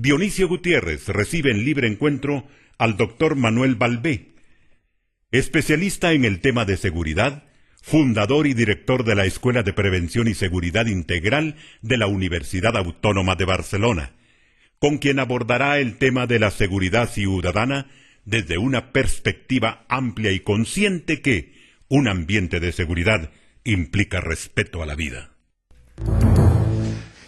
Dionisio Gutiérrez recibe en libre encuentro al doctor Manuel Balbé, especialista en el tema de seguridad, fundador y director de la Escuela de Prevención y Seguridad Integral de la Universidad Autónoma de Barcelona, con quien abordará el tema de la seguridad ciudadana desde una perspectiva amplia y consciente que un ambiente de seguridad implica respeto a la vida.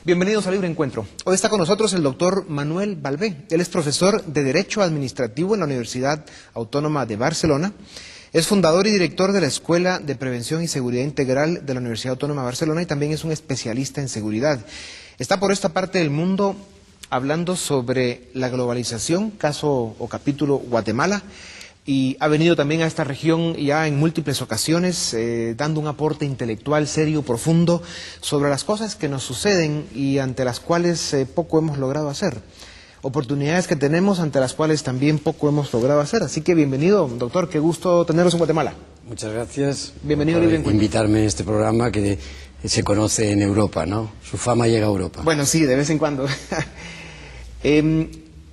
Bienvenidos a Libre Encuentro. Hoy está con nosotros el doctor Manuel Balbé. Él es profesor de Derecho Administrativo en la Universidad Autónoma de Barcelona. Es fundador y director de la Escuela de Prevención y Seguridad Integral de la Universidad Autónoma de Barcelona y también es un especialista en seguridad. Está por esta parte del mundo hablando sobre la globalización, caso o capítulo Guatemala, y ha venido también a esta región ya en múltiples ocasiones dando un aporte intelectual serio, profundo, sobre las cosas que nos suceden y ante las cuales poco hemos logrado hacer. Oportunidades que tenemos ante las cuales también poco hemos logrado hacer. Así que bienvenido, doctor, qué gusto tenerlos en Guatemala. Muchas gracias. Bienvenido por Libre Encuentro. Invitarme a este programa que se conoce en Europa, ¿no? Su fama llega a Europa. Bueno, sí, de vez en cuando.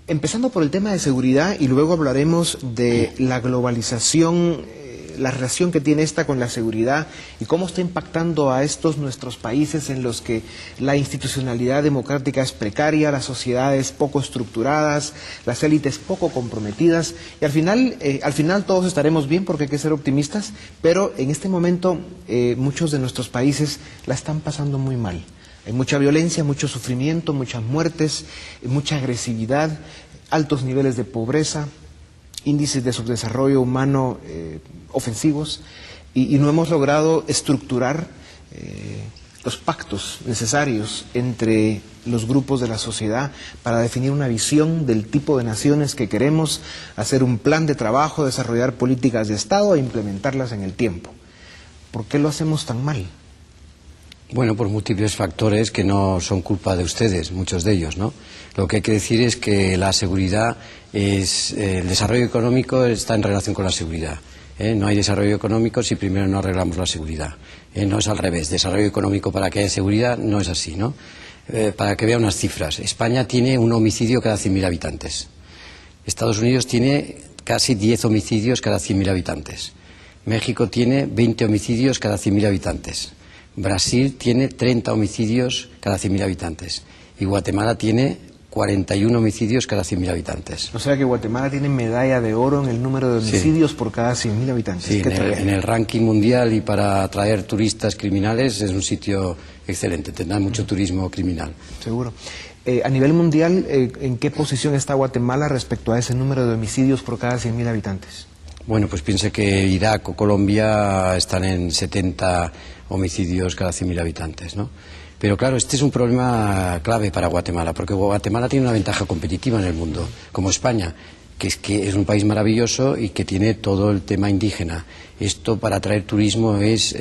Empezando por el tema de seguridad y luego hablaremos de la globalización, la relación que tiene esta con la seguridad y cómo está impactando a estos nuestros países en los que la institucionalidad democrática es precaria, las sociedades poco estructuradas, las élites poco comprometidas y al final todos estaremos bien porque hay que ser optimistas, pero en este momento muchos de nuestros países la están pasando muy mal. Hay mucha violencia, mucho sufrimiento, muchas muertes, mucha agresividad, altos niveles de pobreza, índices de subdesarrollo humano ofensivos y no hemos logrado estructurar los pactos necesarios entre los grupos de la sociedad para definir una visión del tipo de naciones que queremos, hacer un plan de trabajo, desarrollar políticas de Estado e implementarlas en el tiempo. ¿Por qué lo hacemos tan mal? Bueno, por múltiples factores que no son culpa de ustedes, muchos de ellos, ¿no? Lo que hay que decir es que la seguridad es... el desarrollo económico está en relación con la seguridad. No hay desarrollo económico si primero no arreglamos la seguridad. No es al revés, desarrollo económico para que haya seguridad no es así, ¿no? Para que vea unas cifras, España tiene un homicidio cada 100.000 habitantes. Estados Unidos tiene casi 10 homicidios cada 100.000 habitantes. México tiene 20 homicidios cada 100.000 habitantes. Brasil tiene 30 homicidios cada 100.000 habitantes y Guatemala tiene 41 homicidios cada 100.000 habitantes. O sea que Guatemala tiene medalla de oro en el número de homicidios por cada 100.000 habitantes. Sí, en el ranking mundial y para atraer turistas criminales es un sitio excelente, tendrá mucho turismo criminal. Seguro. A nivel mundial, ¿en qué posición está Guatemala respecto a ese número de homicidios por cada 100.000 habitantes? Bueno, pues piense que Irak o Colombia están en 70 homicidios cada 100.000 habitantes, ¿no? Pero claro, este es un problema clave para Guatemala, porque Guatemala tiene una ventaja competitiva en el mundo, como España, que es un país maravilloso y que tiene todo el tema indígena. Esto para atraer turismo es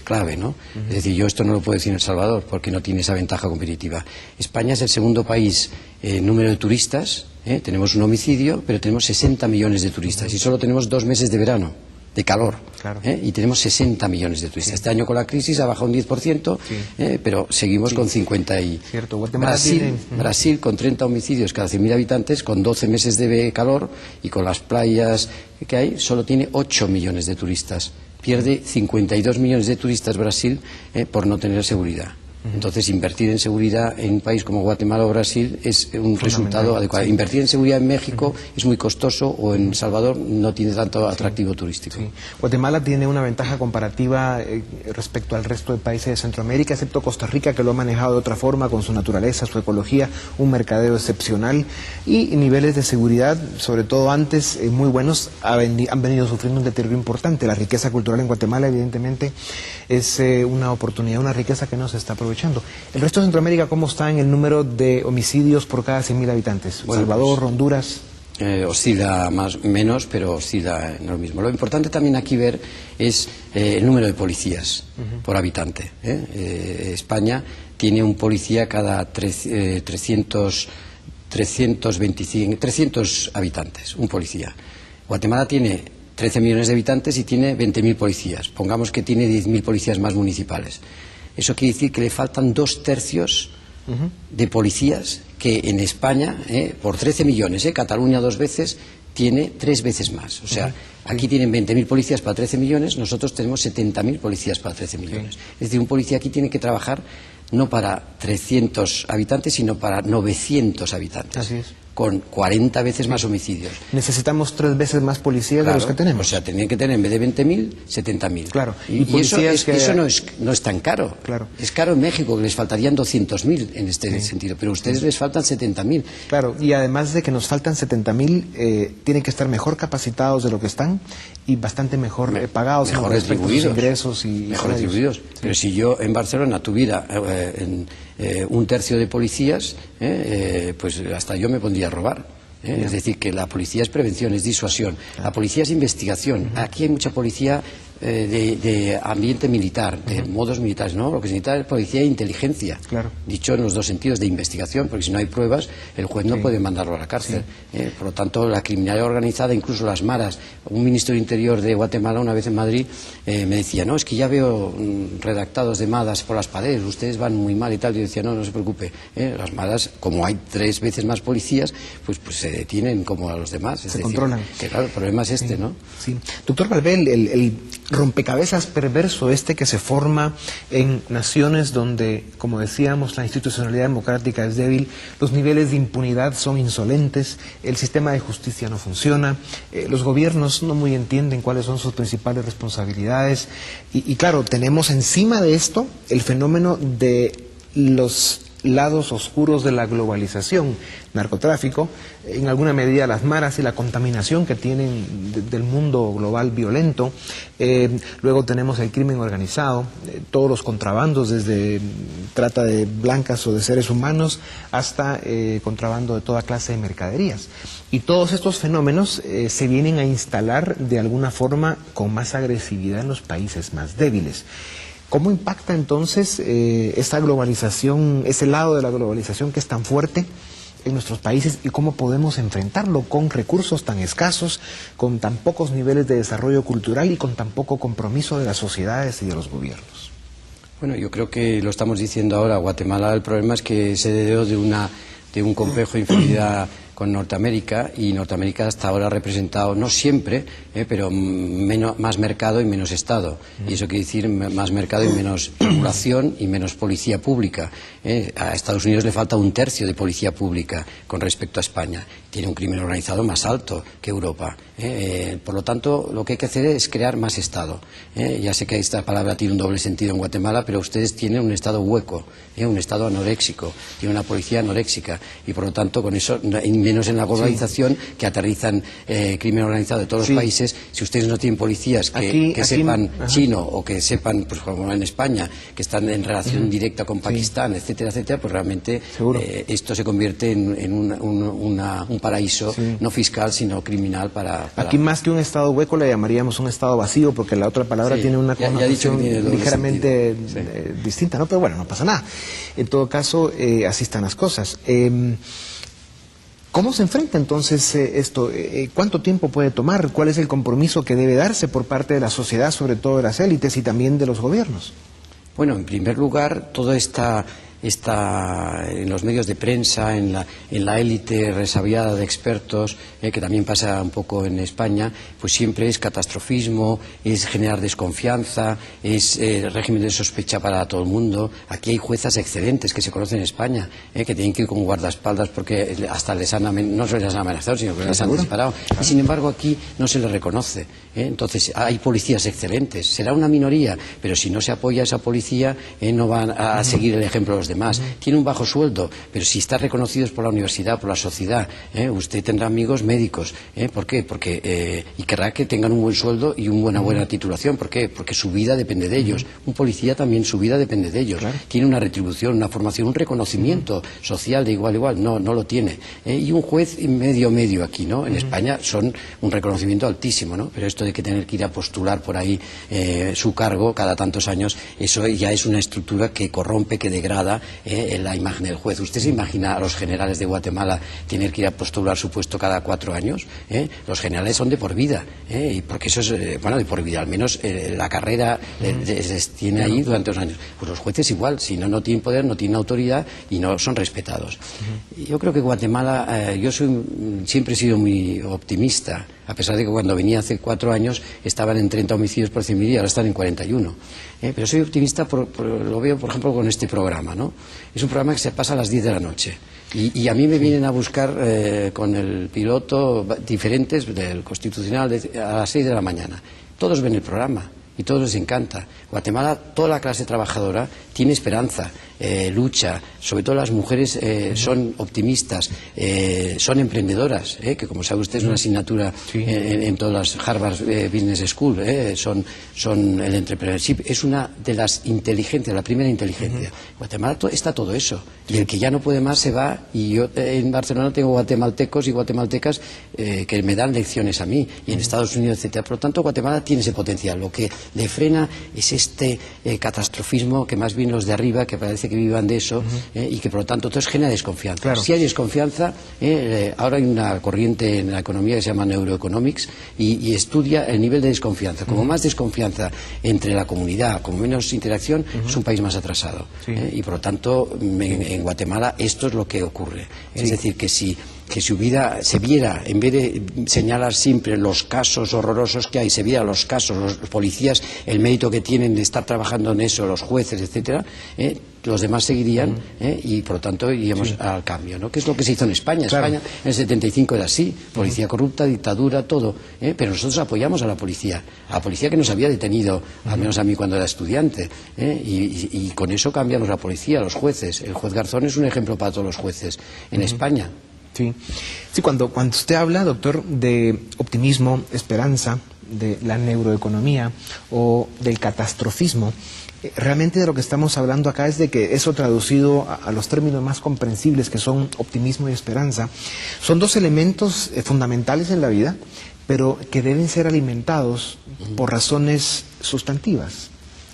clave, ¿no? Es decir, yo esto no lo puedo decir en El Salvador, porque no tiene esa ventaja competitiva. España es el segundo país en número de turistas, tenemos un homicidio, pero tenemos 60 millones de turistas y solo tenemos 2 meses de verano, de calor, claro. Y tenemos 60 millones de turistas. Este año con la crisis ha bajado un 10%, pero seguimos con 50 y... Cierto, Brasil con 30 homicidios cada 100.000 habitantes, con 12 meses de calor y con las playas que hay, solo tiene 8 millones de turistas. Pierde 52 millones de turistas Brasil por no tener seguridad. Entonces, invertir en seguridad en un país como Guatemala o Brasil es un resultado adecuado. Sí. Invertir en seguridad en México es muy costoso o en Salvador no tiene tanto atractivo turístico. Sí. Guatemala tiene una ventaja comparativa respecto al resto de países de Centroamérica, excepto Costa Rica, que lo ha manejado de otra forma, con su naturaleza, su ecología, un mercadeo excepcional y niveles de seguridad, sobre todo antes, muy buenos, han venido sufriendo un deterioro importante. La riqueza cultural en Guatemala, evidentemente, es una oportunidad, una riqueza que no se está aprovechando. ¿El resto de Centroamérica cómo está en el número de homicidios por cada 100.000 habitantes? Bueno, Salvador, pues, Honduras... oscila menos, pero oscila en lo mismo. Lo importante también aquí ver es el número de policías por habitante. España tiene un policía cada 300 habitantes, un policía. Guatemala tiene 13 millones de habitantes y tiene 20.000 policías. Pongamos que tiene 10.000 policías más municipales. Eso quiere decir que le faltan 2/3 de policías que en España, por 13 millones, Cataluña 2 veces, tiene 3 veces más. O sea, aquí tienen 20.000 policías para 13 millones, nosotros tenemos 70.000 policías para 13 millones. Es decir, un policía aquí tiene que trabajar no para 300 habitantes, sino para 900 habitantes. Así es. Con 40 veces más homicidios. Necesitamos 3 veces más policías, claro, de los que tenemos. O sea, tenían que tener en vez de 20.000, 70.000. Claro. Y eso no es tan caro. Claro. Es caro en México, que les faltarían 200.000 en este sentido, pero a ustedes les faltan 70.000. Claro, y además de que nos faltan 70.000, tienen que estar mejor capacitados de lo que están y bastante mejor pagados, mejor retribuidos, ingresos y mejor retribuidos. Sí. Pero si yo en Barcelona tuviera un tercio de policías, pues hasta yo me pondría a robar. Es decir, que la policía es prevención, es disuasión. La policía es investigación. Aquí hay mucha policía de ambiente militar, de modos militares, ¿no? Lo que se necesita es policía e inteligencia. Claro. Dicho en los dos sentidos, de investigación, porque si no hay pruebas, el juez no puede mandarlo a la cárcel. Por lo tanto, la criminalidad organizada, incluso las maras. Un ministro de Interior de Guatemala, una vez en Madrid, me decía, no, es que ya veo redactados de maras por las paredes, ustedes van muy mal y tal. Y yo decía, no se preocupe, las maras, como hay 3 veces más policías, pues se detienen como a los demás. Se controlan. Que claro, el problema es ¿no? Sí. Doctor Balbé, el rompecabezas perverso que se forma en naciones donde, como decíamos, la institucionalidad democrática es débil, los niveles de impunidad son insolentes, el sistema de justicia no funciona, los gobiernos no muy entienden cuáles son sus principales responsabilidades y claro, tenemos encima de esto el fenómeno de los lados oscuros de la globalización, narcotráfico, en alguna medida las maras y la contaminación que tienen del mundo global violento. Luego tenemos el crimen organizado, todos los contrabandos, desde trata de blancas o de seres humanos hasta contrabando de toda clase de mercaderías. Y todos estos fenómenos se vienen a instalar de alguna forma con más agresividad en los países más débiles. ¿Cómo impacta entonces esta globalización, ese lado de la globalización que es tan fuerte en nuestros países y cómo podemos enfrentarlo con recursos tan escasos, con tan pocos niveles de desarrollo cultural y con tan poco compromiso de las sociedades y de los gobiernos? Bueno, yo creo que lo estamos diciendo ahora. Guatemala, el problema es que se heredó de un complejo de inferioridad con Norteamérica, y Norteamérica hasta ahora ha representado, no siempre, pero más mercado y menos Estado. Y eso quiere decir más mercado y menos regulación y menos policía pública. A Estados Unidos le falta 1/3 de policía pública con respecto a España. Tiene un crimen organizado más alto que Europa. Por lo tanto, lo que hay que hacer es crear más Estado. Ya sé que esta palabra tiene un doble sentido en Guatemala, pero ustedes tienen un Estado hueco, un Estado anoréxico, tienen una policía anoréxica, y por lo tanto, con eso, menos en la globalización, que aterrizan crimen organizado de todos los países. Si ustedes no tienen policías que sepan chino o que sepan, pues como en España, que están en relación directa con Pakistán, etcétera, etcétera, pues realmente esto se convierte en un paraíso no fiscal, sino criminal para... Aquí más que un Estado hueco le llamaríamos un Estado vacío, porque la otra palabra tiene una connotación ligeramente distinta, ¿no? Pero bueno, no pasa nada. En todo caso, así están las cosas. ¿Cómo se enfrenta entonces esto? ¿Cuánto tiempo puede tomar? ¿Cuál es el compromiso que debe darse por parte de la sociedad, sobre todo de las élites y también de los gobiernos? Bueno, en primer lugar, toda esta en los medios de prensa, en la élite resabiada de expertos, que también pasa un poco en España, pues siempre es catastrofismo, es generar desconfianza, es régimen de sospecha para todo el mundo. Aquí hay juezas excelentes que se conocen en España, que tienen que ir con guardaespaldas porque hasta no se les han amenazado, sino que les han disparado. Y sin embargo aquí no se les reconoce. Entonces hay policías excelentes, será una minoría, pero si no se apoya a esa policía, no van a seguir el ejemplo de los demás. Tiene un bajo sueldo, pero si está reconocido por la universidad, por la sociedad, usted tendrá amigos médicos. ¿Por qué? Y querrá que tengan un buen sueldo y una buena titulación. ¿Por qué? Porque su vida depende de ellos. Un policía también, su vida depende de ellos. Claro. Tiene una retribución, una formación, un reconocimiento social de igual a igual. No lo tiene. Y un juez medio aquí, ¿no? En España son un reconocimiento altísimo, ¿no? Pero esto de que tener que ir a postular por ahí su cargo cada tantos años, eso ya es una estructura que corrompe, que degrada la imagen del juez. ¿Usted se imagina a los generales de Guatemala tener que ir a postular su puesto cada 4 años? Los generales son de por vida, y porque eso es, bueno, de por vida, al menos la carrera les tiene ahí durante 2 años. Pues los jueces igual, si no tienen poder, no tienen autoridad y no son respetados. Yo creo que Guatemala, yo siempre he sido muy optimista, a pesar de que cuando venía hace 4 años estaban en 30 homicidios por 100.000 y ahora están en 41. Pero soy optimista, lo veo por ejemplo con este programa, ¿no? Es un programa que se pasa a las 10 de la noche y a mí me vienen a buscar con el piloto diferentes del Constitucional a las 6 de la mañana. Todos ven el programa y todos les encanta. Guatemala, toda la clase trabajadora tiene esperanza, lucha, sobre todo las mujeres son optimistas, son emprendedoras, que como sabe usted es una asignatura en todas las Harvard Business School, son el entrepreneurship, es una de las inteligencias, la primera inteligencia. Guatemala está todo eso, y el que ya no puede más se va, y yo en Barcelona tengo guatemaltecos y guatemaltecas que me dan lecciones a mí, y en Estados Unidos, etcétera. Por lo tanto, Guatemala tiene ese potencial. Lo que le frena es este catastrofismo que más bien los de arriba, que parece que vivan de eso, y que por lo tanto entonces genera desconfianza. Claro. Si hay desconfianza, ahora hay una corriente en la economía que se llama neuroeconomics y estudia el nivel de desconfianza. Como más desconfianza entre la comunidad, como menos interacción, es un país más atrasado. Y por lo tanto, en Guatemala esto es lo que ocurre. Es decir, que si se viera, en vez de señalar siempre los casos horrorosos que hay, se viera los casos, los policías, el mérito que tienen de estar trabajando en eso, los jueces, etcétera, los demás seguirían y por lo tanto iríamos al cambio, ¿no? Que es lo que se hizo en España. Claro. España en el 75 era así, policía corrupta, dictadura, todo, pero nosotros apoyamos a la policía que nos había detenido, al menos a mí cuando era estudiante, y con eso cambiamos la policía, los jueces. El juez Garzón es un ejemplo para todos los jueces en España. Sí, cuando usted habla, doctor, de optimismo, esperanza, de la neuroeconomía o del catastrofismo, realmente de lo que estamos hablando acá es de que eso traducido a los términos más comprensibles, que son optimismo y esperanza, son 2 elementos fundamentales en la vida, pero que deben ser alimentados por razones sustantivas,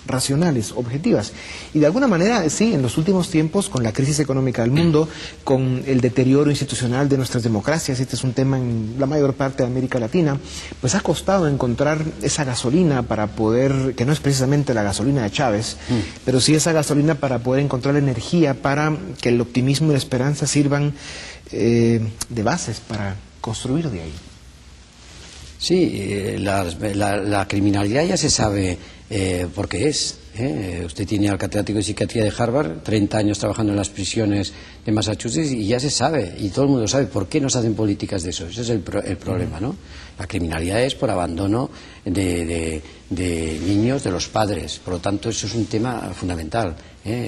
racionales, objetivas. Y de alguna manera, sí, en los últimos tiempos, con la crisis económica del mundo, con el deterioro institucional de nuestras democracias, este es un tema en la mayor parte de América Latina, pues ha costado encontrar esa gasolina para poder, que no es precisamente la gasolina de Chávez, pero sí esa gasolina para poder encontrar energía para que el optimismo y la esperanza sirvan de bases para construir de ahí. Sí, la criminalidad ya se sabe por qué es. Usted tiene al catedrático de psiquiatría de Harvard, 30 años trabajando en las prisiones de Massachusetts y ya se sabe, y todo el mundo sabe por qué no se hacen políticas de eso. Ese es el problema, ¿no? La criminalidad es por abandono de niños, de los padres. Por lo tanto, eso es un tema fundamental.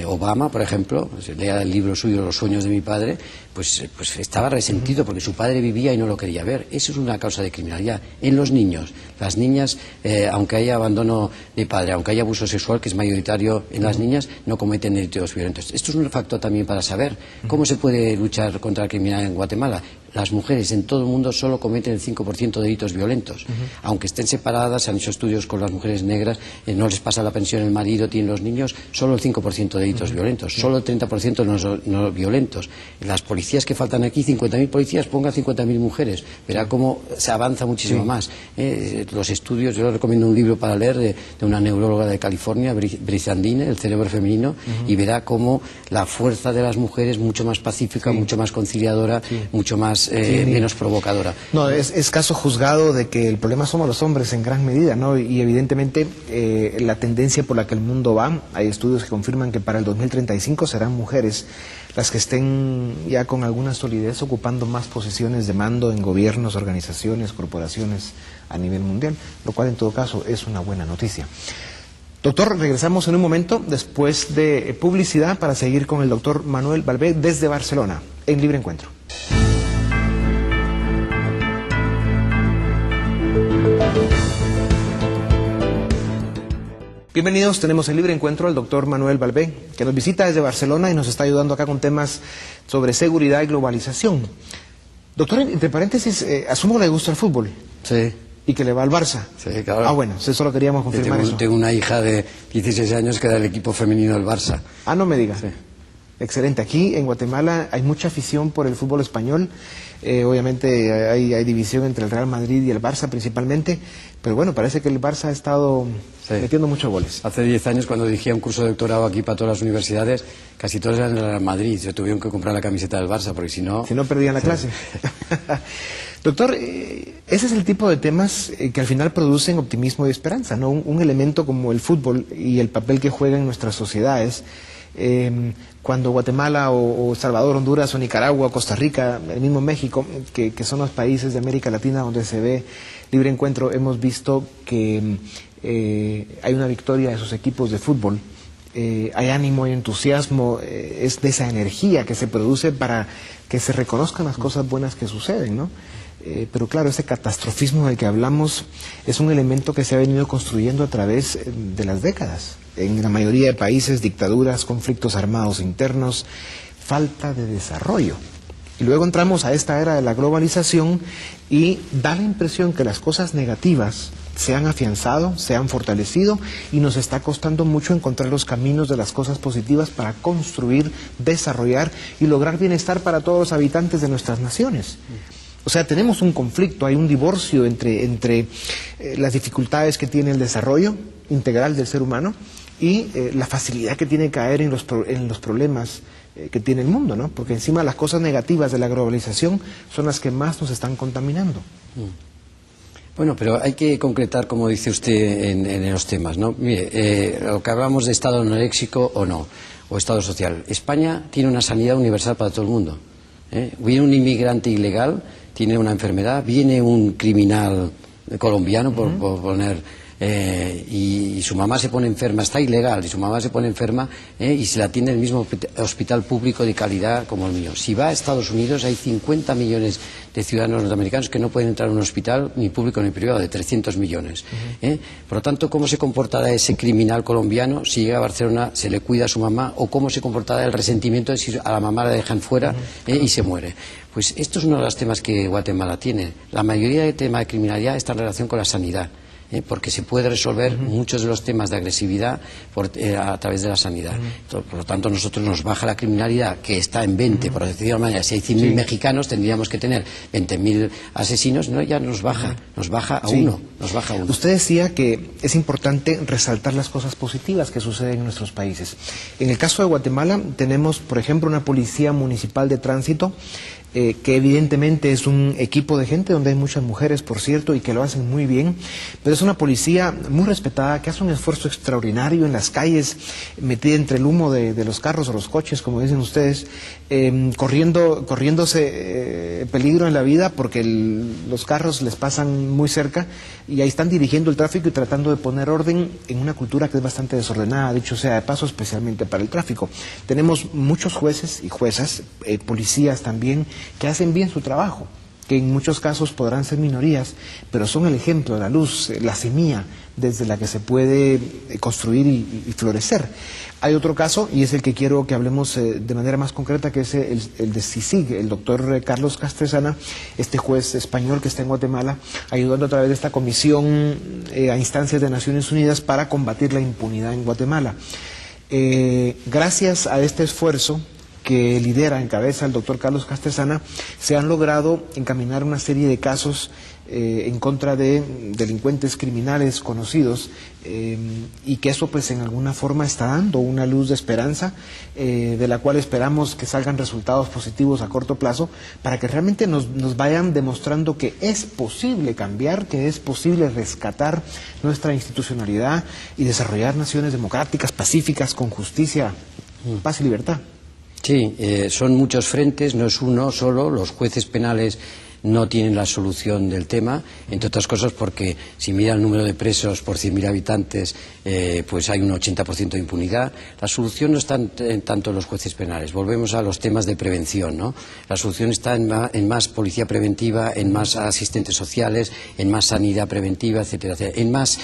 Obama, por ejemplo, lea el libro suyo Los sueños de mi padre, pues estaba resentido porque su padre vivía y no lo quería ver. Eso es una causa de criminalidad. En los niños, las niñas, aunque haya abandono de padre, aunque haya abuso sexual, que es mayoritario en las niñas, no cometen delitos violentos. Esto es un factor también para saber cómo se puede luchar contra la criminalidad en Guatemala. Las mujeres en todo el mundo solo cometen el 5% de delitos violentos. Aunque estén separadas, se han hecho estudios con las mujeres negras, no les pasa la pensión el marido, tienen los niños, solo el 5% de delitos violentos, solo el 30% no violentos. Las policías que faltan aquí, 50.000 policías, ponga 50.000 mujeres, verá cómo se avanza muchísimo más. Los estudios, yo les recomiendo un libro para leer de una neuróloga de California, Brizandine, El cerebro femenino, y verá cómo la fuerza de las mujeres es mucho más pacífica, mucho más conciliadora, mucho más menos provocadora. No, es caso juzgado de que el problema somos los hombres en gran medida, ¿no? Y evidentemente la tendencia por la que el mundo va, hay estudios que confirman que para el 2035 serán mujeres las que estén ya con alguna solidez ocupando más posiciones de mando en gobiernos, organizaciones, corporaciones a nivel mundial, lo cual en todo caso es una buena noticia. Doctor, regresamos en un momento después de publicidad para seguir con el doctor Manuel Balbé desde Barcelona, en Libre Encuentro. Bienvenidos, tenemos el Libre Encuentro al doctor Manuel Balbé, que nos visita desde Barcelona y nos está ayudando acá con temas sobre seguridad y globalización. Doctor, entre paréntesis, asumo que le gusta el fútbol. Sí. Y que le va al Barça. Sí, claro. Ah, bueno, eso lo queríamos confirmar. Tengo una hija de 16 años que da el equipo femenino del Barça. Ah, no me diga. Sí. Excelente. Aquí en Guatemala hay mucha afición por el fútbol español. Obviamente hay división entre el Real Madrid y el Barça principalmente, pero bueno, parece que el Barça ha estado metiendo muchos goles. Hace 10 años, cuando dirigía un curso de doctorado aquí para todas las universidades, casi todos eran del Real Madrid. Se tuvieron que comprar la camiseta del Barça, porque si no... Si no, perdían la clase. Doctor, ese es el tipo de temas que al final producen optimismo y esperanza, ¿no? Un elemento como el fútbol y el papel que juega en nuestras sociedades. Cuando Guatemala o Salvador, Honduras o Nicaragua, Costa Rica, el mismo México, que son los países de América Latina donde se ve libre encuentro, hemos visto que hay una victoria de sus equipos de fútbol, hay ánimo y entusiasmo, es de esa energía que se produce para que se reconozcan las cosas buenas que suceden, ¿no? Pero claro, ese catastrofismo del que hablamos es un elemento que se ha venido construyendo a través de las décadas. En la mayoría de países, dictaduras, conflictos armados internos, falta de desarrollo. Y luego entramos a esta era de la globalización y da la impresión que las cosas negativas se han afianzado, se han fortalecido y nos está costando mucho encontrar los caminos de las cosas positivas para construir, desarrollar y lograr bienestar para todos los habitantes de nuestras naciones. O sea, tenemos un conflicto, hay un divorcio entre las dificultades que tiene el desarrollo integral del ser humano y la facilidad que tiene caer en los problemas que tiene el mundo, ¿no? Porque encima las cosas negativas de la globalización son las que más nos están contaminando. Bueno, pero hay que concretar, como dice usted, en los temas, ¿no? Mire, lo que hablamos de Estado anoréxico o no, o Estado social. España tiene una sanidad universal para todo el mundo. Viene un inmigrante ilegal, tiene una enfermedad, viene un criminal colombiano, por poner... y su mamá se pone enferma, está ilegal, y su mamá se pone enferma y se la atiende en el mismo hospital público de calidad como el mío. Si va a Estados Unidos, hay 50 millones de ciudadanos norteamericanos que no pueden entrar a un hospital ni público ni privado, de 300 millones. Por lo tanto, ¿cómo se comportará ese criminal colombiano si llega a Barcelona, se le cuida a su mamá, o cómo se comportará el resentimiento de si a la mamá la dejan fuera y se muere? Pues esto es uno de los temas que Guatemala tiene. La mayoría del tema de criminalidad está en relación con la sanidad, porque se puede resolver muchos de los temas de agresividad a través de la sanidad. Por lo tanto, nosotros nos baja la criminalidad, que está en 20, por decirlo de alguna manera. Si hay 100.000 mexicanos, tendríamos que tener 20.000 asesinos, no, ya nos baja a uno, nos baja a uno. Usted decía que es importante resaltar las cosas positivas que suceden en nuestros países. En el caso de Guatemala tenemos, por ejemplo, una policía municipal de tránsito que evidentemente es un equipo de gente donde hay muchas mujeres, por cierto, y que lo hacen muy bien, pero es una policía muy respetada, que hace un esfuerzo extraordinario en las calles, metida entre el humo de los carros o los coches, como dicen ustedes, corriéndose peligro en la vida porque los carros les pasan muy cerca y ahí están dirigiendo el tráfico y tratando de poner orden en una cultura que es bastante desordenada, dicho sea de paso, especialmente para el tráfico. Tenemos muchos jueces y juezas, policías también, que hacen bien su trabajo, que en muchos casos podrán ser minorías, pero son el ejemplo, la luz, la semilla desde la que se puede construir y florecer. Hay otro caso, y es el que quiero que hablemos de manera más concreta, que es el de CICIG, el doctor Carlos Castresana, este juez español que está en Guatemala, ayudando a través de esta comisión a instancias de Naciones Unidas para combatir la impunidad en Guatemala. Gracias a este esfuerzo que encabeza el doctor Carlos Castresana, se han logrado encaminar una serie de casos en contra de delincuentes criminales conocidos y que eso pues en alguna forma está dando una luz de esperanza de la cual esperamos que salgan resultados positivos a corto plazo para que realmente nos vayan demostrando que es posible cambiar, que es posible rescatar nuestra institucionalidad y desarrollar naciones democráticas, pacíficas, con justicia, paz y libertad. Sí, son muchos frentes, no es uno solo. Los jueces penales no tienen la solución del tema, entre otras cosas porque si mira el número de presos por 100.000 habitantes, pues hay un 80% de impunidad. La solución no está en tanto en los jueces penales. Volvemos a los temas de prevención, ¿no? La solución está en más policía preventiva, en más asistentes sociales, en más sanidad preventiva, etcétera, etcétera. En más,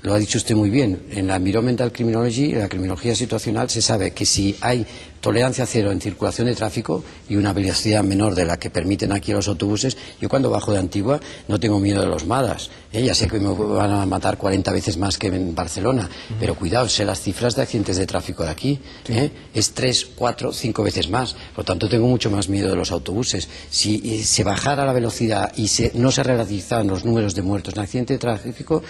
lo ha dicho usted muy bien, en la Environmental Criminology, en la criminología situacional, se sabe que si hay tolerancia cero en circulación de tráfico y una velocidad menor de la que permiten aquí los autobuses. Yo cuando bajo de Antigua no tengo miedo de los malas, ya sé que me van a matar 40 veces más que en Barcelona, pero cuidado, sé las cifras de accidentes de tráfico de aquí, es 3, 4, 5 veces más, por lo tanto tengo mucho más miedo de los autobuses. Si se bajara la velocidad y no se relativizaran los números de muertos en accidentes de tráfico,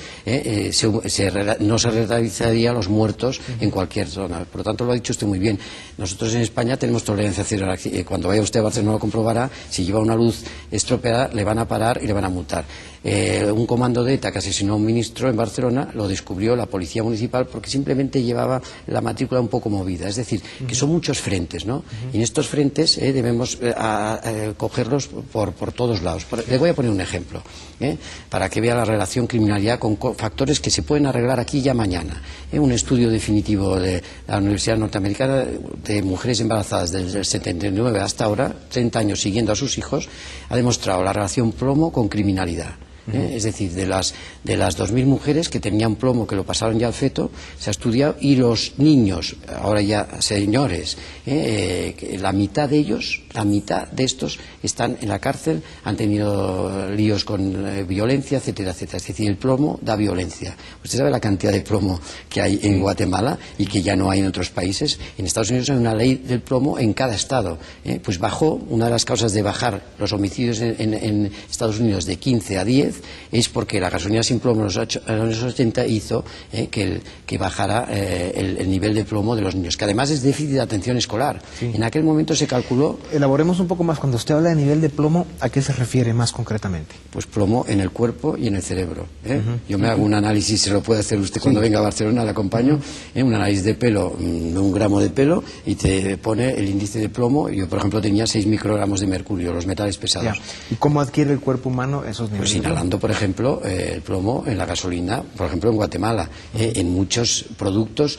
no se relativizarían los muertos en cualquier zona. Por lo tanto, lo ha dicho usted muy bien. Nosotros en España tenemos tolerancia cero. Cuando vaya usted a Barcelona lo comprobará, si lleva una luz estropeada le van a parar y le van a multar. Un comando de ETA que asesinó a un ministro en Barcelona lo descubrió la policía municipal porque simplemente llevaba la matrícula un poco movida. Es decir, que son muchos frentes, ¿no? Y en estos frentes debemos cogerlos por todos lados. Le voy a poner un ejemplo, para que vea la relación criminalidad con factores que se pueden arreglar aquí ya mañana. Un estudio definitivo de la Universidad Norteamericana de mujeres embarazadas desde el 79 hasta ahora, 30 años siguiendo a sus hijos, ha demostrado la relación plomo con criminalidad. Es decir, de las 2.000 mujeres que tenían plomo, que lo pasaron ya al feto, se ha estudiado, y los niños, ahora ya señores, la mitad de ellos, la mitad de estos están en la cárcel, han tenido líos con violencia, etcétera, etcétera. Es decir, el plomo da violencia. Usted sabe la cantidad de plomo que hay en Guatemala y que ya no hay en otros países. En Estados Unidos hay una ley del plomo en cada estado. Pues bajó, una de las causas de bajar los homicidios en Estados Unidos de 15 a 10 es porque la gasolina sin plomo en los años 80 hizo que bajara el nivel de plomo de los niños, que además es déficit de atención escolar. Sí. En aquel momento se calculó... Elaboremos un poco más. Cuando usted habla de nivel de plomo, ¿a qué se refiere más concretamente? Pues plomo en el cuerpo y en el cerebro. Yo me hago un análisis, se lo puede hacer usted cuando venga a Barcelona, le acompaño, un análisis de pelo, de 1 gramo de pelo, y te pone el índice de plomo. Yo, por ejemplo, tenía 6 microgramos de mercurio, los metales pesados. Ya. ¿Y cómo adquiere el cuerpo humano esos niveles? Pues inhalando, por ejemplo, el plomo en la gasolina, por ejemplo en Guatemala. En muchos productos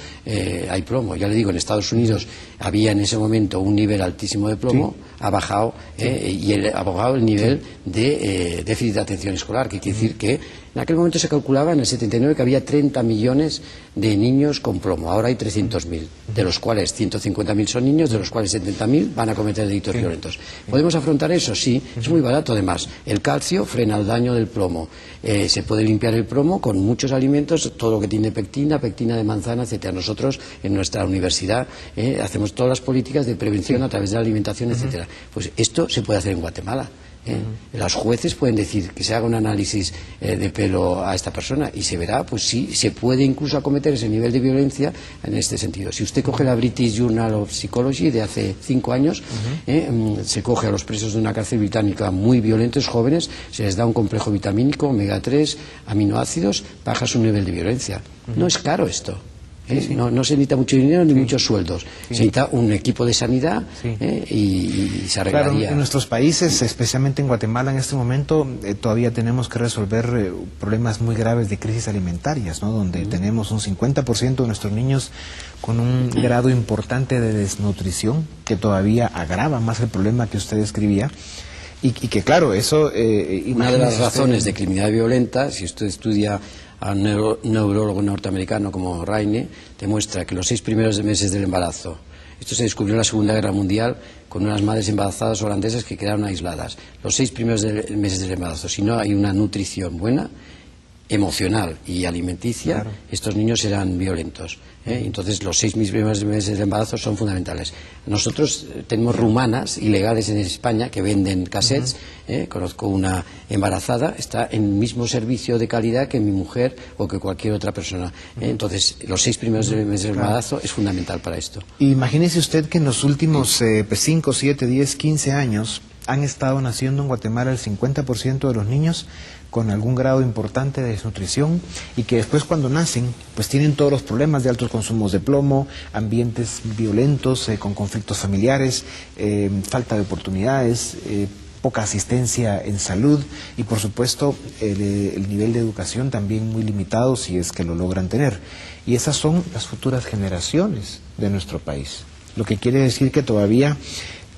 hay plomo. Ya le digo, en Estados Unidos había en ese momento un nivel altísimo de plomo, ha bajado, ha bajado el nivel de déficit de atención escolar, que quiere decir que en aquel momento se calculaba en el 79 que había 30 millones de niños con plomo. Ahora hay 300.000, de los cuales 150.000 son niños, de los cuales 70.000 van a cometer delitos violentos. ¿Podemos afrontar eso? Sí, es muy barato además. El calcio frena el daño del plomo. Se puede limpiar el plomo con muchos alimentos, todo lo que tiene pectina de manzana, etcétera. Nosotros en nuestra universidad hacemos todas las políticas de prevención a través de la alimentación, etcétera. Pues esto se puede hacer en Guatemala. Los jueces pueden decir que se haga un análisis de pelo a esta persona y se verá, pues sí, se puede incluso acometer ese nivel de violencia en este sentido. Si usted coge la British Journal of Psychology de hace 5 años, se coge a los presos de una cárcel británica muy violentos, jóvenes, se les da un complejo vitamínico, omega 3, aminoácidos, baja su nivel de violencia. No es caro esto. No se necesita mucho dinero ni muchos sueldos. Se necesita un equipo de sanidad y se arreglaría. Claro, en nuestros países, especialmente en Guatemala en este momento, todavía tenemos que resolver problemas muy graves de crisis alimentarias, ¿no? Donde tenemos un 50% de nuestros niños con un grado importante de desnutrición, que todavía agrava más el problema que usted describía. Y que claro, eso... una de las razones de criminalidad violenta, si usted estudia a un neurólogo norteamericano como Raine, demuestra que los 6 primeros meses del embarazo, esto se descubrió en la Segunda Guerra Mundial con unas madres embarazadas holandesas que quedaron aisladas, los 6 primeros meses del embarazo, si no hay una nutrición buena, emocional y alimenticia, estos niños serán violentos. Entonces los 6 primeros meses de embarazo son fundamentales. Nosotros tenemos rumanas ilegales en España que venden cassettes. Conozco una embarazada, está en el mismo servicio de calidad que mi mujer o que cualquier otra persona. Entonces los 6 primeros meses de embarazo es fundamental para esto. Imagínese usted que en los últimos 5, 7, 10, 15 años han estado naciendo en Guatemala el 50% de los niños con algún grado importante de desnutrición, y que después cuando nacen pues tienen todos los problemas de altos consumos de plomo, ambientes violentos, con conflictos familiares, falta de oportunidades, poca asistencia en salud y por supuesto el nivel de educación también muy limitado si es que lo logran tener. Y esas son las futuras generaciones de nuestro país. Lo que quiere decir que todavía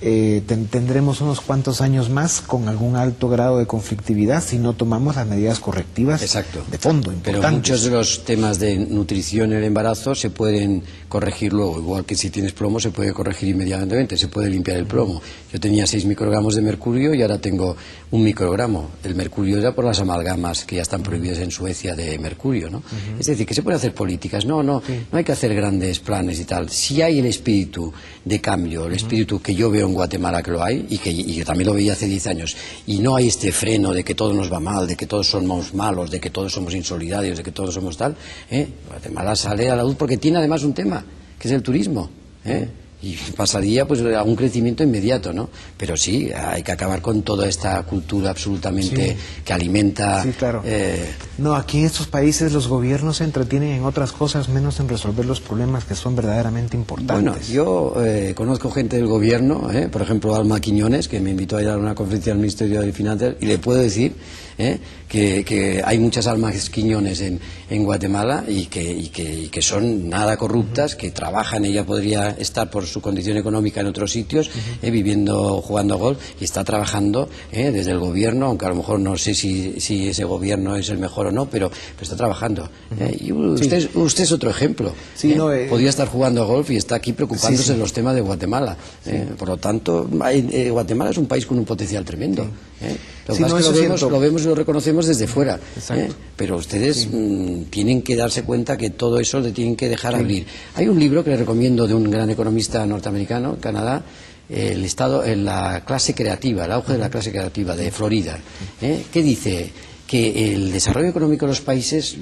tendremos unos cuantos años más con algún alto grado de conflictividad si no tomamos las medidas correctivas de fondo importantes. Pero muchos de los temas de nutrición en el embarazo se pueden corregir luego, igual que si tienes plomo se puede corregir inmediatamente, se puede limpiar el plomo. Yo tenía 6 microgramos de mercurio y ahora tengo 1 microgramo. El mercurio era por las amalgamas que ya están prohibidas en Suecia de mercurio, ¿no? Es decir, que se pueden hacer políticas, no hay que hacer grandes planes y tal. Si hay el espíritu de cambio, el espíritu que yo veo en Guatemala que lo hay y que también lo veía hace 10 años, y no hay este freno de que todo nos va mal, de que todos somos malos, de que todos somos insolidarios, de que todos somos tal, Guatemala sale a la luz porque tiene además un tema, que es el turismo, y pasaría pues a un crecimiento inmediato, ¿no? Pero sí, hay que acabar con toda esta cultura absolutamente que alimenta... Sí, claro. No, aquí en estos países los gobiernos se entretienen en otras cosas menos en resolver los problemas que son verdaderamente importantes. Bueno, yo conozco gente del gobierno, por ejemplo Alma Quiñones, que me invitó a ir a una conferencia del Ministerio de Finanzas, y le puedo decir que hay muchas almas Quiñones en Guatemala y que son nada corruptas, que trabajan. Ella podría estar por su condición económica en otros sitios, viviendo, jugando a golf, y está trabajando desde el gobierno, aunque a lo mejor no sé si ese gobierno es el mejor o no, pero está trabajando. Y usted es otro ejemplo. Podría estar jugando a golf y está aquí preocupándose de los temas de Guatemala. Por lo tanto, Guatemala es un país con un potencial tremendo. Lo que pasa es que lo vemos y lo reconocemos desde fuera, pero ustedes tienen que darse cuenta que todo eso le tienen que dejar abrir. Hay un libro que le recomiendo de un gran economista norteamericano, Canadá, el estado en la clase creativa, el auge de la clase creativa de Florida, que dice que el desarrollo económico de los países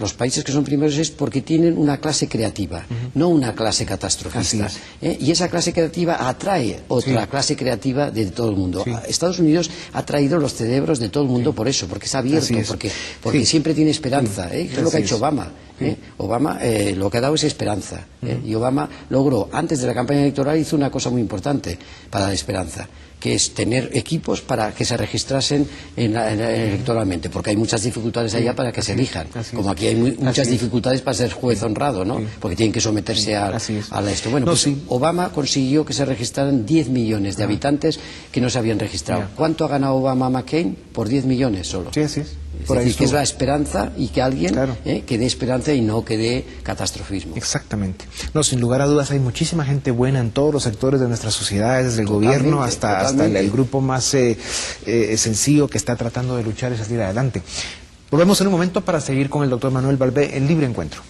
que son primeros, es porque tienen una clase creativa, no una clase catastrofista. Y esa clase creativa atrae otra clase creativa de todo el mundo. Estados Unidos ha traído los cerebros de todo el mundo por eso, porque es abierto, porque siempre tiene esperanza. Es lo que ha hecho Obama. Obama lo que ha dado es esperanza. Y Obama logró, antes de la campaña electoral, hizo una cosa muy importante para la esperanza, que es tener equipos para que se registrasen electoralmente, porque hay muchas dificultades allá para que se elijan, como aquí hay muchas dificultades para ser juez honrado, ¿no? Porque tienen que someterse a esto. Bueno, pues Obama consiguió que se registraran 10 millones de habitantes que no se habían registrado. ¿Cuánto ha ganado Obama a McCain? Por 10 millones solo. Es decir, que es la esperanza, y que alguien que dé esperanza y no que dé catastrofismo. Exactamente. No, sin lugar a dudas hay muchísima gente buena en todos los sectores de nuestras sociedades, desde el gobierno hasta el grupo más sencillo que está tratando de luchar y salir adelante. Volvemos en un momento para seguir con el doctor Manuel Balbé en Libre Encuentro.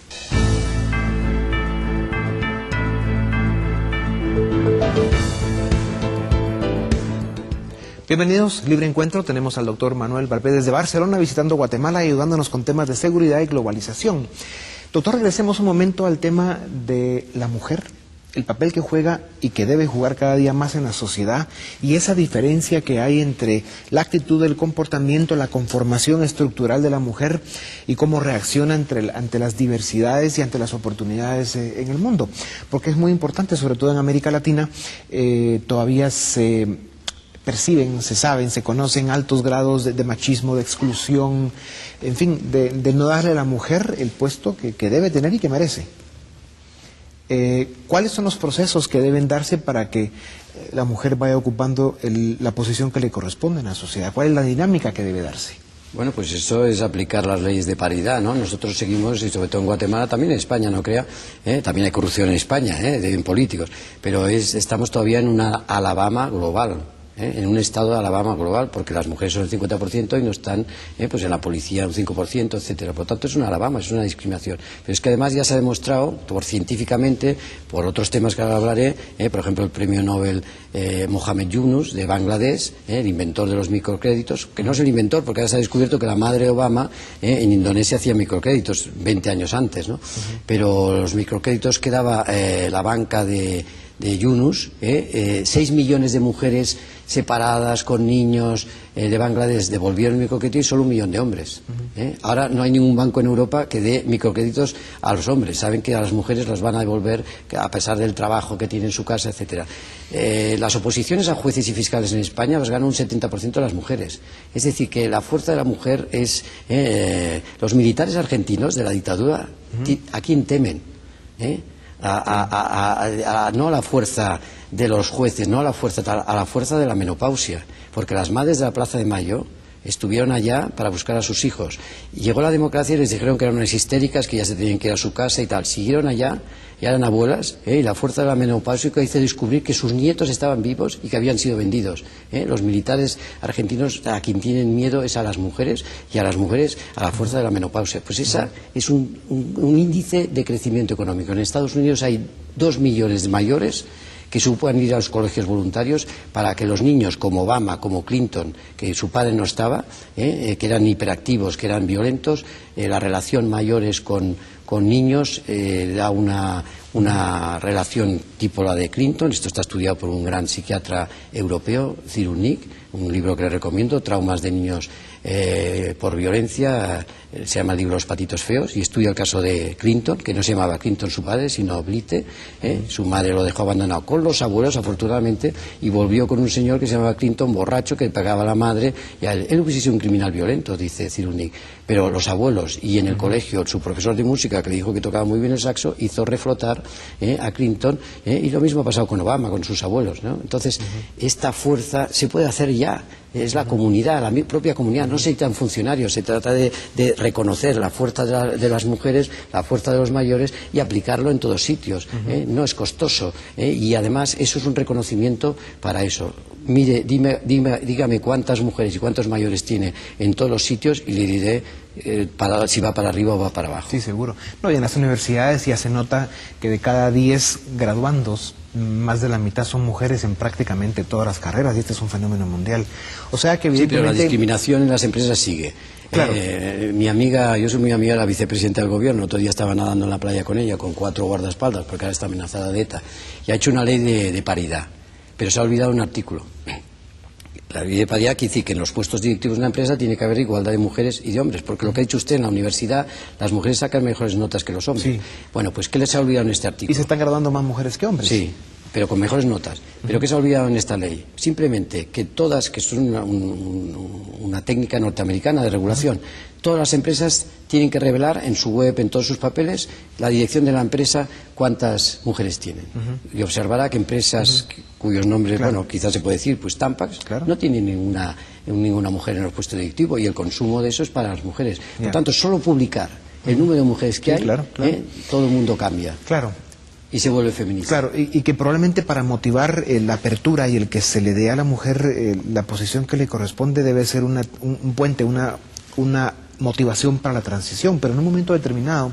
Bienvenidos, Libre Encuentro. Tenemos al doctor Manuel Balbé desde Barcelona visitando Guatemala y ayudándonos con temas de seguridad y globalización. Doctor, regresemos un momento al tema de la mujer, el papel que juega y que debe jugar cada día más en la sociedad, y esa diferencia que hay entre la actitud, el comportamiento, la conformación estructural de la mujer y cómo reacciona ante las diversidades y ante las oportunidades en el mundo. Porque es muy importante, sobre todo en América Latina, todavía se perciben, se saben, se conocen altos grados de machismo, de exclusión, en fin, de no darle a la mujer el puesto que debe tener y que merece. ¿Cuáles son los procesos que deben darse para que la mujer vaya ocupando la posición que le corresponde en la sociedad? ¿Cuál es la dinámica que debe darse? Bueno, pues eso es aplicar las leyes de paridad, ¿no? Nosotros seguimos, y sobre todo en Guatemala, también en España, no crea, también hay corrupción en España, de políticos, pero estamos todavía en una Alabama global. En un estado de Alabama global, porque las mujeres son el 50% y no están pues en la policía un 5%, etcétera. Por lo tanto, es una Alabama, es una discriminación. Pero es que además ya se ha demostrado, científicamente, por otros temas que ahora hablaré, por ejemplo, el premio Nobel Mohamed Yunus, de Bangladesh, el inventor de los microcréditos, que no es el inventor, porque ahora se ha descubierto que la madre de Obama en Indonesia hacía microcréditos 20 años antes, ¿no? Pero los microcréditos que daba la banca de Yunus, 6 millones de mujeres separadas con niños de Bangladesh devolvieron microcrédito, y solo 1 millón de hombres. Ahora no hay ningún banco en Europa que dé microcréditos a los hombres. Saben que a las mujeres los van a devolver a pesar del trabajo que tienen en su casa, etcétera. Las oposiciones a jueces y fiscales en España las ganan un 70% de las mujeres. Es decir, que la fuerza de la mujer es... los militares argentinos de la dictadura, ¿a quién temen? No a la fuerza de los jueces, no a la fuerza tal, a la fuerza de la menopausia, porque las madres de la Plaza de Mayo estuvieron allá para buscar a sus hijos. Llegó la democracia y les dijeron que eran unas histéricas, que ya se tenían que ir a su casa y tal. Siguieron allá, ya eran abuelas, y la fuerza de la menopausia hizo descubrir que sus nietos estaban vivos y que habían sido vendidos. Los militares argentinos a quien tienen miedo es a las mujeres, y a las mujeres a la fuerza de la menopausia. Pues esa es un índice de crecimiento económico. En Estados Unidos hay 2 millones de mayores que puedan ir a los colegios voluntarios para que los niños como Obama, como Clinton, que su padre no estaba, que eran hiperactivos, que eran violentos, la relación mayores con niños da una relación tipo la de Clinton. Esto está estudiado por un gran psiquiatra europeo, Cyrulnik, un libro que le recomiendo, Traumas de niños por violencia, se llama el libro Los patitos feos, y estudia el caso de Clinton, que no se llamaba Clinton su padre, sino Blite. Su madre lo dejó abandonado con los abuelos, afortunadamente, y volvió con un señor que se llamaba Clinton, borracho, que pagaba a la madre, y él hubiese sido un criminal violento, dice Cyrulnik, pero los abuelos, y en el colegio su profesor de música, que le dijo que tocaba muy bien el saxo, hizo reflotar a Clinton, y lo mismo ha pasado con Obama, con sus abuelos, ¿no? Entonces, esta fuerza se puede hacer ya. Es la comunidad, la propia comunidad. No se necesitan funcionarios, se trata de reconocer la fuerza de las mujeres, la fuerza de los mayores, y aplicarlo en todos sitios. No es costoso, y además eso es un reconocimiento para eso. Mire, dígame cuántas mujeres y cuántos mayores tiene en todos los sitios y le diré si va para arriba o va para abajo. Sí, seguro. No, y en las universidades ya se nota que de cada 10 graduandos, más de la mitad son mujeres en prácticamente todas las carreras, y este es un fenómeno mundial. O sea que evidentemente... Sí, pero la discriminación en las empresas sigue. Claro. Yo soy muy amiga de la vicepresidenta del gobierno. Otro día estaba nadando en la playa con ella, con 4 guardaespaldas, porque ahora está amenazada de ETA, y ha hecho una ley de paridad, pero se ha olvidado un artículo. La ley de paridad que dice que en los puestos directivos de una empresa tiene que haber igualdad de mujeres y de hombres, porque lo que ha dicho usted, en la universidad las mujeres sacan mejores notas que los hombres. Sí. Bueno, pues ¿qué les ha olvidado en este artículo? Y se están graduando más mujeres que hombres. Sí, pero con mejores notas. ¿Pero qué se ha olvidado en esta ley? Simplemente que todas, que es una técnica norteamericana de regulación, todas las empresas tienen que revelar en su web, en todos sus papeles, la dirección de la empresa, cuántas mujeres tienen. Y observará que empresas cuyos nombres, bueno, quizás se puede decir, pues Tampax, no tienen ninguna mujer en el puesto directivo, y el consumo de eso es para las mujeres. Por tanto, solo publicar el número de mujeres que hay, todo el mundo cambia. Claro. Y se vuelve feminista. Claro, y que probablemente para motivar la apertura y el que se le dé a la mujer la posición que le corresponde debe ser un puente, una motivación para la transición, pero en un momento determinado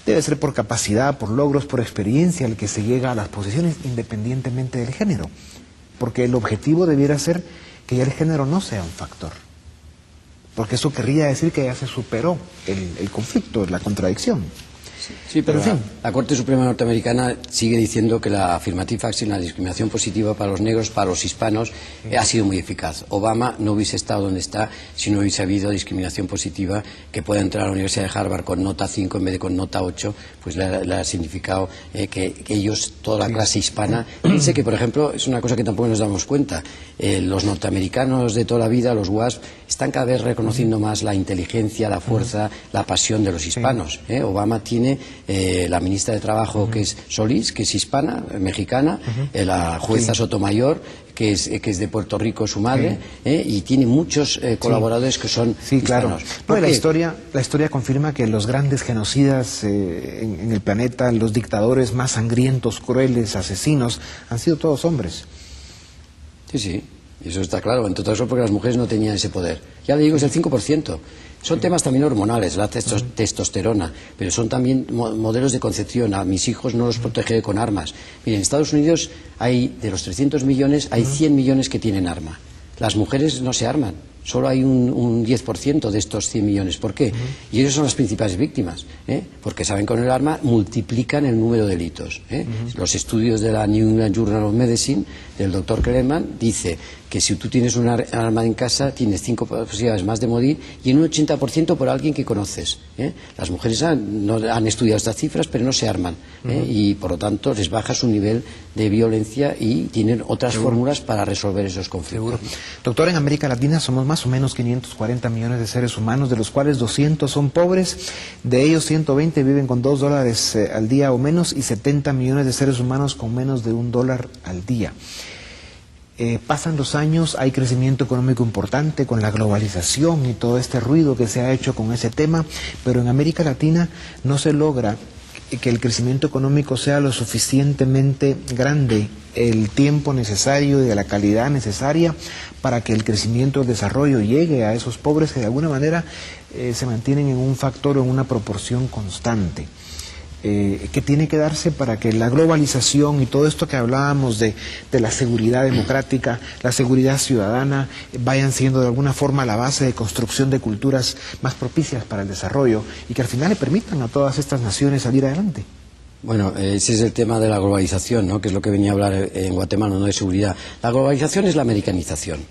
debe ser por capacidad, por logros, por experiencia el que se llega a las posiciones independientemente del género, porque el objetivo debiera ser que ya el género no sea un factor, porque eso querría decir que ya se superó el conflicto, la contradicción. Sí, pero en fin. La Corte Suprema norteamericana sigue diciendo que la affirmative action, la discriminación positiva para los negros, para los hispanos, ha sido muy eficaz. Obama no hubiese estado donde está si no hubiese habido discriminación positiva, que pueda entrar a la Universidad de Harvard con nota 5 en vez de con nota 8, pues le ha significado que ellos, toda la clase hispana, piense que, por ejemplo, es una cosa que tampoco nos damos cuenta, los norteamericanos de toda la vida, los WASP, están cada vez reconociendo más la inteligencia, la fuerza, la pasión de los hispanos. Obama tiene la ministra de Trabajo, que es Solís, que es hispana, mexicana, la jueza Sotomayor, que es de Puerto Rico, su madre, y tiene muchos colaboradores que son hispanos. No, la historia confirma que los grandes genocidas en el planeta, los dictadores más sangrientos, crueles, asesinos, han sido todos hombres. Sí, eso está claro, entre todo eso porque las mujeres no tenían ese poder. Ya le digo, es el 5%. Son temas también hormonales, la testosterona, pero son también modelos de concepción. A mis hijos no los protegeré con armas. Miren, en Estados Unidos de los 300 millones, hay 100 millones que tienen arma. Las mujeres no se arman, solo hay un 10% de estos 100 millones. ¿Por qué? Y ellos son las principales víctimas, porque saben que con el arma multiplican el número de delitos. Los estudios de la New England Journal of Medicine del doctor Kellerman dice que si tú tienes un arma en casa tienes 5 posibilidades más de morir y en un 80% por alguien que conoces. Las mujeres no han estudiado estas cifras pero no se arman y por lo tanto les baja su nivel de violencia y tienen otras fórmulas para resolver esos conflictos. Doctor, en América Latina somos más o menos 540 millones de seres humanos, de los cuales 200 son pobres, de ellos 120 viven con $2 al día o menos y 70 millones de seres humanos con menos de $1 al día. Pasan los años, hay crecimiento económico importante con la globalización y todo este ruido que se ha hecho con ese tema, pero en América Latina no se logra que el crecimiento económico sea lo suficientemente grande, el tiempo necesario y de la calidad necesaria para que el crecimiento, el desarrollo llegue a esos pobres que de alguna manera se mantienen en un factor o en una proporción constante. Que tiene que darse para que la globalización y todo esto que hablábamos de la seguridad democrática, la seguridad ciudadana, vayan siendo de alguna forma la base de construcción de culturas más propicias para el desarrollo y que al final le permitan a todas estas naciones salir adelante. Bueno, ese es el tema de la globalización, ¿no? Que es lo que venía a hablar en Guatemala, no de seguridad. La globalización es la americanización,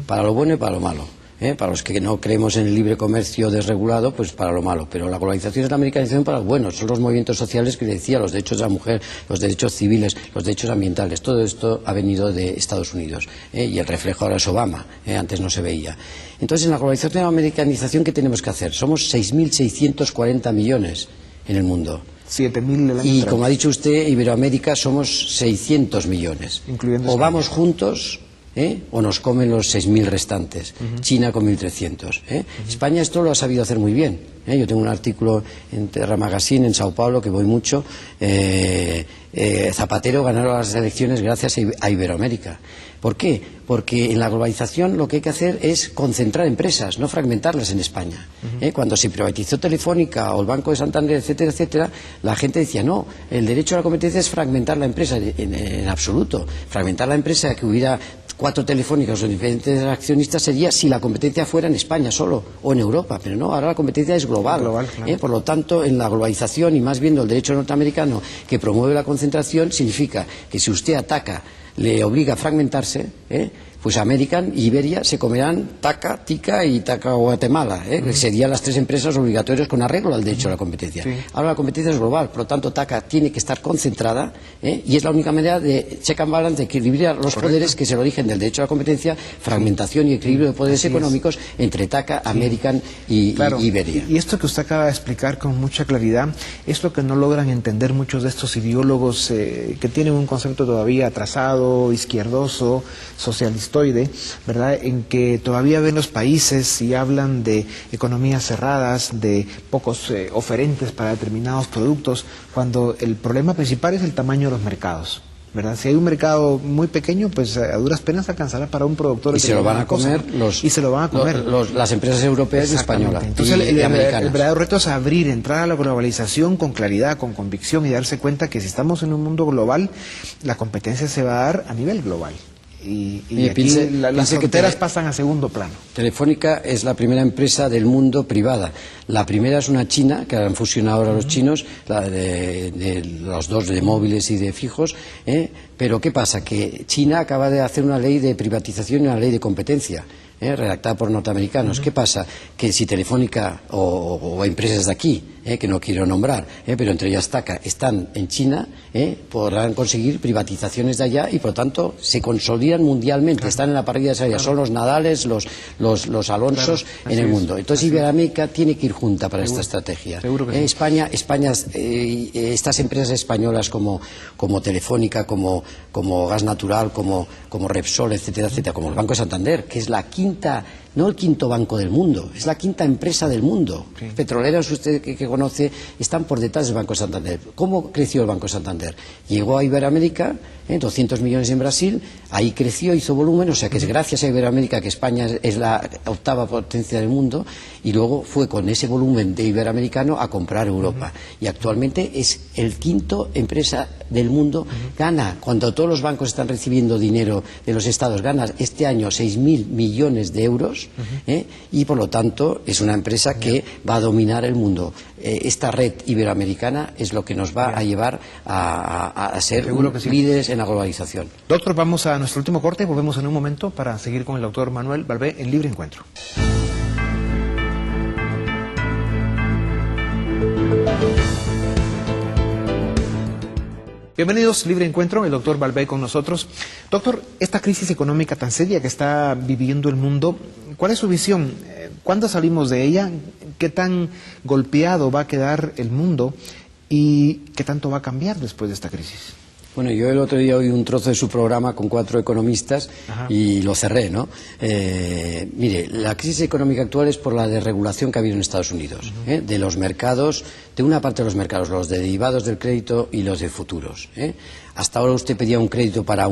para lo bueno y para lo malo. Para los que no creemos en el libre comercio desregulado, pues para lo malo. Pero la globalización es la americanización para lo bueno. Son los movimientos sociales que decía, los derechos de la mujer, los derechos civiles, los derechos ambientales. Todo esto ha venido de Estados Unidos. Y el reflejo ahora es Obama. Antes no se veía. Entonces, en la globalización y la americanización, ¿qué tenemos que hacer? Somos 6.640 millones en el mundo. 7.000 el año. Y como ha dicho usted, Iberoamérica somos 600 millones. Incluyendo o vamos juntos... o nos comen los 6.000 restantes, China con 1.300. España esto lo ha sabido hacer muy bien. Yo tengo un artículo en Terra Magazine, en Sao Paulo, que voy mucho. Zapatero ganaron las elecciones gracias a Iberoamérica. ¿Por qué? Porque en la globalización lo que hay que hacer es concentrar empresas, no fragmentarlas en España. Cuando se privatizó Telefónica o el Banco de Santander, etcétera, etcétera, la gente decía, no, el derecho a la competencia es fragmentar la empresa. En absoluto. Fragmentar la empresa, que hubiera 4 telefónicas o diferentes accionistas, sería si la competencia fuera en España solo o en Europa, pero no, ahora la competencia es global. Claro. Por lo tanto, en la globalización y más viendo el derecho norteamericano que promueve la concentración, significa que si usted ataca, le obliga a fragmentarse, pues American y Iberia se comerán TACA, TICA y TACA Guatemala, que serían las 3 empresas obligatorias con arreglo al derecho a la competencia. Ahora la competencia es global, por lo tanto TACA tiene que estar concentrada y es la única manera de check and balance, de equilibrar los poderes, que es el origen del derecho a la competencia, fragmentación y equilibrio de poderes económicos entre TACA, American y Iberia. Y esto que usted acaba de explicar con mucha claridad es lo que no logran entender muchos de estos ideólogos que tienen un concepto todavía atrasado, izquierdoso, socialista, ¿verdad? En que todavía ven los países y hablan de economías cerradas, de pocos oferentes para determinados productos, cuando el problema principal es el tamaño de los mercados, ¿verdad? Si hay un mercado muy pequeño, pues a duras penas alcanzará para un productor. Y se lo van a comer las empresas europeas y españolas. Entonces el verdadero reto es entrar a la globalización con claridad, con convicción y darse cuenta que si estamos en un mundo global, la competencia se va a dar a nivel global. Y las fronteras pasan a segundo plano. Telefónica es la primera empresa del mundo privada. La primera es una china, que han fusionado ahora los chinos, la de los 2 de móviles y de fijos. Pero ¿qué pasa? Que China acaba de hacer una ley de privatización y una ley de competencia, redactada por norteamericanos. ¿Qué pasa? Que si Telefónica o empresas de aquí, que no quiero nombrar, pero entre ellas TACA, están en China, podrán conseguir privatizaciones de allá y por lo tanto se consolidan mundialmente, están en la parrilla de salida, son los Nadales, los Alonsos en el mundo. Entonces Iberoamérica tiene que ir junta para esta estrategia. España, estas empresas españolas como Telefónica, como Gas Natural, como Repsol, etcétera, etcétera, como el Banco de Santander, que es la quinta, no el quinto banco del mundo, es la quinta empresa del mundo. Petroleras, usted que conoce, están por detrás del Banco de Santander. ¿Cómo creció el Banco de Santander? Llegó a Iberoamérica, 200 millones en Brasil, ahí creció, hizo volumen, o sea que es gracias a Iberoamérica que España es la 8ª potencia del mundo, y luego fue con ese volumen de iberoamericano a comprar Europa. Y actualmente es el quinto empresa del mundo, gana, cuando todos los bancos están recibiendo dinero de los estados, gana este año 6.000 millones de euros, y por lo tanto es una empresa que va a dominar el mundo. esta red iberoamericana es lo que nos va a llevar a ser sí, líderes en la globalización. Doctor, vamos a nuestro último corte, volvemos en un momento para seguir con el doctor Manuel Balbé en Libre Encuentro. Bienvenidos, Libre Encuentro, el doctor Balbé con nosotros. Doctor, esta crisis económica tan seria que está viviendo el mundo, ¿cuál es su visión? ¿Cuándo salimos de ella? ¿Qué tan golpeado va a quedar el mundo? ¿Y qué tanto va a cambiar después de esta crisis? Bueno, yo el otro día oí un trozo de su programa con 4 economistas y lo cerré, ¿no? Mire, la crisis económica actual es por la desregulación que ha habido en Estados Unidos, de los mercados, de una parte de los mercados, los de derivados del crédito y los de futuros. Hasta ahora usted pedía un crédito para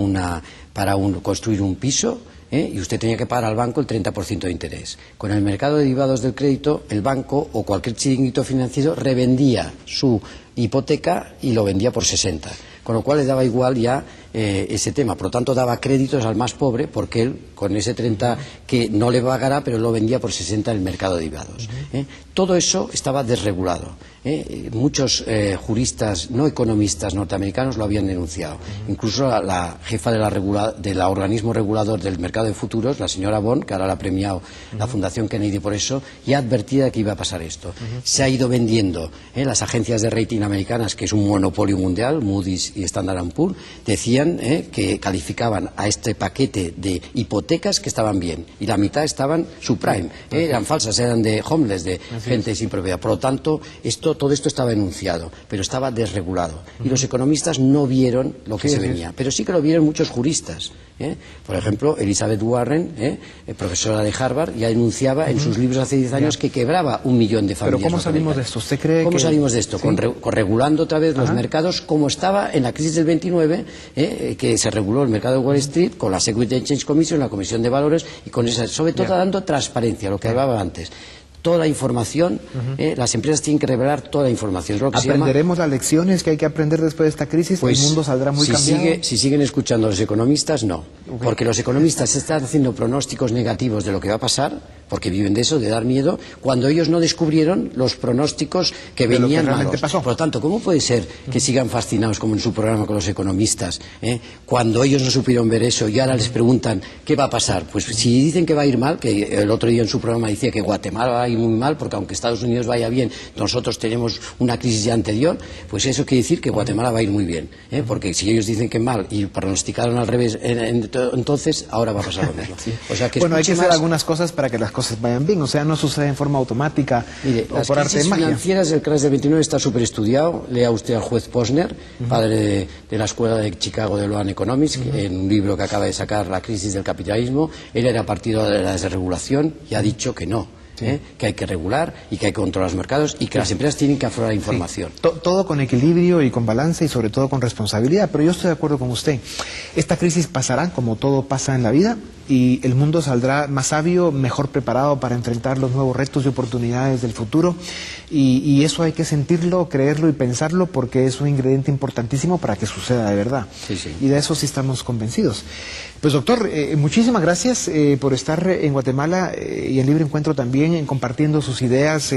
construir un piso, y usted tenía que pagar al banco el 30% de interés. Con el mercado de derivados del crédito, el banco o cualquier chiringuito financiero revendía su hipoteca y lo vendía por 60, con lo cual le daba igual ya ese tema. Por lo tanto, daba créditos al más pobre porque él, con ese 30 que no le pagará, pero lo vendía por 60 en el mercado de derivados. Todo eso estaba desregulado. Muchos juristas no economistas norteamericanos lo habían denunciado. Incluso la jefa del organismo regulador del mercado de futuros, la señora Bond, que ahora la ha premiado la Fundación Kennedy por eso, ya advertía de que iba a pasar esto. Se ha ido vendiendo. Las agencias de rating americanas, que es un monopolio mundial, Moody's y Standard & Poor's, decían que calificaban a este paquete de hipotecas que estaban bien, y la mitad estaban subprime, eran falsas, eran de homeless, de gente sin propiedad. Por lo tanto, todo esto estaba enunciado, pero estaba desregulado. Y los economistas no vieron lo que se venía, pero sí que lo vieron muchos juristas. Por ejemplo, Elizabeth Warren, profesora de Harvard, ya denunciaba en sus libros hace 10 años que quebraba 1 millón de familias. ¿Pero cómo salimos de esto? ¿Usted cree ¿Cómo salimos de esto? Regulando otra vez los mercados como estaba en la crisis del 29, que se reguló el mercado de Wall Street con la Securities and Exchange Commission, la Comisión de Valores, y con esa, sobre todo dando transparencia, lo que hablaba antes. Toda la información, las empresas tienen que revelar toda la información. Es lo que ¿Aprenderemos las lecciones que hay que aprender después de esta crisis? Pues, ¿el mundo saldrá muy cambiado? Si siguen escuchando a los economistas, no. Porque los economistas están haciendo pronósticos negativos de lo que va a pasar, porque viven de eso, de dar miedo, cuando ellos no descubrieron los pronósticos que venían malos. Pasó. Por lo tanto, ¿cómo puede ser que sigan fascinados, como en su programa con los economistas, cuando ellos no supieron ver eso y ahora les preguntan qué va a pasar? Pues si dicen que va a ir mal, que el otro día en su programa decía que Guatemala va a ir muy mal, porque aunque Estados Unidos vaya bien, nosotros tenemos una crisis ya anterior, pues eso quiere decir que Guatemala va a ir muy bien, porque si ellos dicen que mal y pronosticaron al revés, entonces ahora va a pasar lo mismo. O sea, que hay que hacer algunas cosas para que las cosas vayan bien, o sea, no sucede en forma automática. Mire, o por arte de magia. Las crisis financieras del crash del 29 está súper estudiado. Lea usted al juez Posner, padre de la escuela de Chicago de Loan Economics, en un libro que acaba de sacar, La crisis del capitalismo. Él era partidario de la desregulación y ha dicho que no. Que hay que regular y que hay que controlar los mercados y que las empresas tienen que aflorar información. Todo con equilibrio y con balance y sobre todo con responsabilidad, pero yo estoy de acuerdo con usted. Esta crisis pasará como todo pasa en la vida y el mundo saldrá más sabio, mejor preparado para enfrentar los nuevos retos y oportunidades del futuro y eso hay que sentirlo, creerlo y pensarlo porque es un ingrediente importantísimo para que suceda de verdad. Y de eso sí estamos convencidos. Pues doctor, muchísimas gracias por estar en Guatemala y en Libre Encuentro también, compartiendo sus ideas,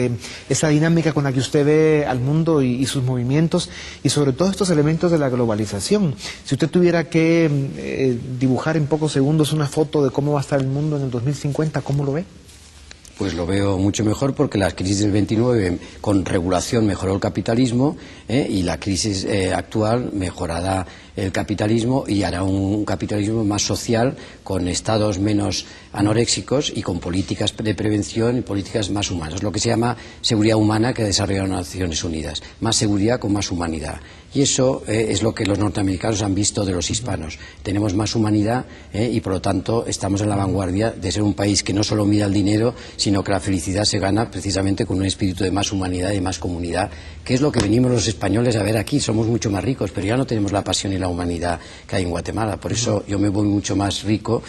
esa dinámica con la que usted ve al mundo y sus movimientos y sobre todo estos elementos de la globalización. Si usted tuviera que dibujar en pocos segundos una foto de cómo va a estar el mundo en el 2050, ¿cómo lo ve? Pues lo veo mucho mejor porque la crisis del 29 con regulación mejoró el capitalismo y la crisis actual mejorará el capitalismo y hará un capitalismo más social, con estados menos anoréxicos y con políticas de prevención y políticas más humanas. Lo que se llama seguridad humana que ha desarrollado las Naciones Unidas. Más seguridad con más humanidad. Y eso es lo que los norteamericanos han visto de los hispanos. Tenemos más humanidad y por lo tanto estamos en la vanguardia de ser un país que no solo mira el dinero, sino que la felicidad se gana precisamente con un espíritu de más humanidad y más comunidad, que es lo que venimos los españoles a ver aquí. Somos mucho más ricos, pero ya no tenemos la pasión y la humanidad que hay en Guatemala. Por eso yo me voy mucho más rico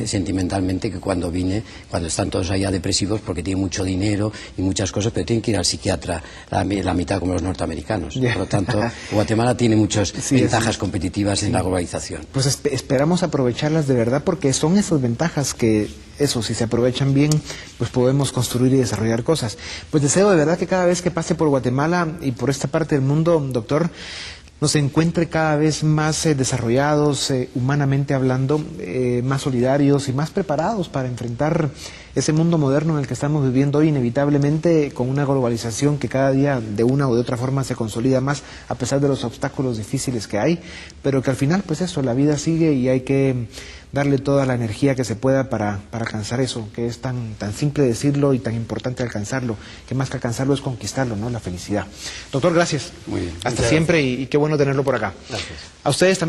sentimentalmente que cuando vine, cuando están todos allá depresivos porque tienen mucho dinero y muchas cosas, pero tienen que ir al psiquiatra la mitad como los norteamericanos. Por lo tanto, Guatemala tiene muchas ventajas competitivas en la globalización. Pues esperamos aprovecharlas de verdad, porque son esas ventajas que, si se aprovechan bien, pues podemos construir y desarrollar cosas. Pues deseo de verdad que cada vez que pase por Guatemala y por esta parte del mundo, doctor, nos encuentre cada vez más desarrollados, humanamente hablando, más solidarios y más preparados para enfrentar ese mundo moderno en el que estamos viviendo hoy, inevitablemente con una globalización que cada día de una o de otra forma se consolida más, a pesar de los obstáculos difíciles que hay, pero que al final, pues eso, la vida sigue y hay que darle toda la energía que se pueda para alcanzar eso, que es tan simple decirlo y tan importante alcanzarlo, que más que alcanzarlo es conquistarlo, ¿no? La felicidad. Doctor, gracias. Muy bien. Hasta siempre y qué bueno tenerlo por acá. Gracias. A ustedes también.